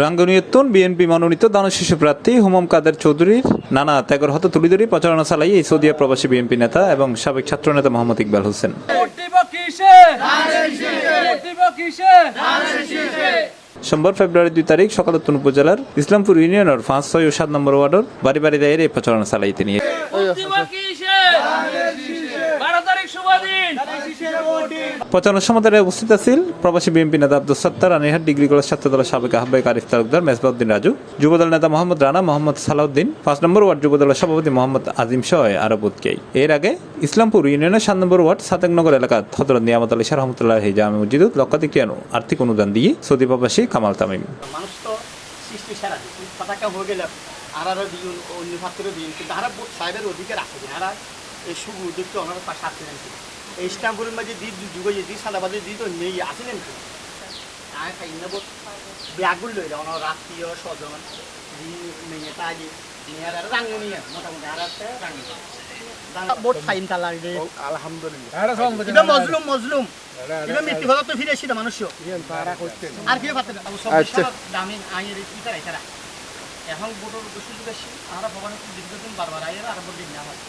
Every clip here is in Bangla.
রাঙ্গুনিয়তুন বিএনপি মনোনীত দানের শীর্ষ প্রার্থী হুমাম কাদের চৌধুরীর নানা ত্যাগের হতে তুলিধরি প্রচারণা চালাই এই সৌদিয়া প্রবাসী বিএনপি নেতা এবং সাবেক ছাত্রনেতা মোহাম্মদ ইকবাল হোসেন। সোমবার ফেব্রুয়ারি 2 তারিখ সকালে তুন উপজেলার ইসলামপুর ইউনিয়নের 5, 6 ও 7 নম্বর ওয়ার্ডের বাড়ি বাড়ি দায়ের এই প্রচারণা চালাই তিনি। প্রচারণার সময় উপস্থিত আছেন প্রবাসী বিএনপি নেতা আব্দুল সত্তার, রানীহাট ডিগ্রি কলেজ ছাত্রদলের সাবেক আহ্বায়ক আরিফ তালুকদার, মেজবাউদ্দিন রাজু, যুবদল নেতা মোহাম্মদ রানা, মোহাম্মদ সালাউদ্দিন, 5 নম্বর ওয়ার্ড যুবদলের সভাপতি মোহাম্মদ আজিম সহ আরো বুতকেই। এর আগে ইসলামপুর ইউনিয়নের 7 নম্বর ওয়ার্ড সাতেকনগর এলাকার হযরত নিয়ামত আলী শাহ রহমতুল্লাহ জামে মসজিদ লক্ষাধিক আর্থিক অনুদান দিয়ে সৌদি প্রবাসী কামাল তামিম। মানুষ তো সৃষ্টি সারা পতাকা হয়ে গেলে আর দিন অন্য ছাত্রের দিন কিন্তু আর সাহেবের অধিকার আছে আর এই সুখ উদ্যোগটা ওনার পাশে আসছিলেন এই ইস্তাম্বুলের মাঝে দ্বীপ যুগে যে সাদাবাদের দ্বীপ নেই আসিলেন কি আর খাই না ব্যাগুল লইলে ওনার রাত্রীয় স্বজন মেয়ে তাই মেয়ের আর রাঙ্গুনিয়া মোটামুটি আর আছে রাঙ্গুনিয়া বোট ফাইন তালা আলহামদুলিল্লাহ মজলুম মজলুম এটা মৃত্যু হলো তো ফিরে এসেছিল মানুষ আর কি পারতেন দামি আইনের স্পিকার এছাড়া এখন বোটের সুযোগ আসছে আমরা ভবনের দীর্ঘদিন বারবার আইয়ের আর দিন না হয়।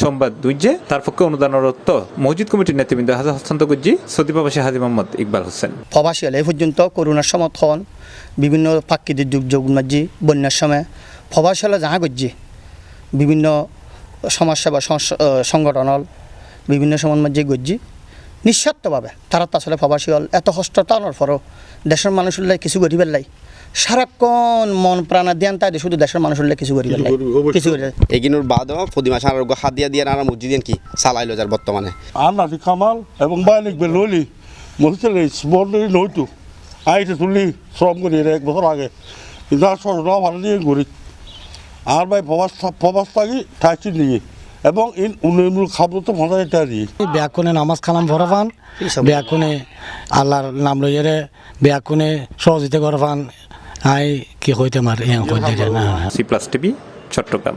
সোমবার 2 তার পক্ষে অনুদানের অর্থ মসজিদ কমিটির নেতৃবৃন্দ হস্তান্তর করছি সৌদি প্রবাসী হাজী মোহাম্মদ ইকবাল হোসেন। প্রবাসী হলে এই পর্যন্ত করোনার সমর্থন বিভিন্ন প্রাকৃতিক দুর্যোগ মাঝি বন্যার সময় প্রবাসী হলে যাহা করছি বিভিন্ন সমস্যা বা সংগঠন হল বিভিন্ন সময় মাঝে গজ্জি নিঃস্বার্থভাবে তারা আসলে প্রবাসী হল এত কষ্ট টানোর পরও দেশের মানুষের কিছু গরিবের লাই সারাক্ষণ মন প্রাণ দিয়ান তাই শুধু দেশের মানুষের কিছু গরিবের লাই কিছু এগিনুর বাদও প্রতিমাস আর হাত দিয়া দিয়ে আর মসজিদ কি চালাইলো যার বর্তমানে আনাদি কামাল এবং বাইলিক বেললি মসজিদ স্মরণী নইতো আইতে তুললি শ্রম করি 1 বছর আগে কিন্তু আর সরকার ভালো দিয়ে করি আর ভাই প্রবাস থাকি ঠাইছি নিয়ে এবং উন্নয়নমূলক খাদ্য তো মজা এটা দিয়ে ব্যাকুনে নামাজ কালাম ভরফান ব্যাকুনে আল্লাহর নাম লইয়ারে ব্যাকুনে সহজিতে করফান আই কি হইতে মার C+ TV চট্টগ্রাম।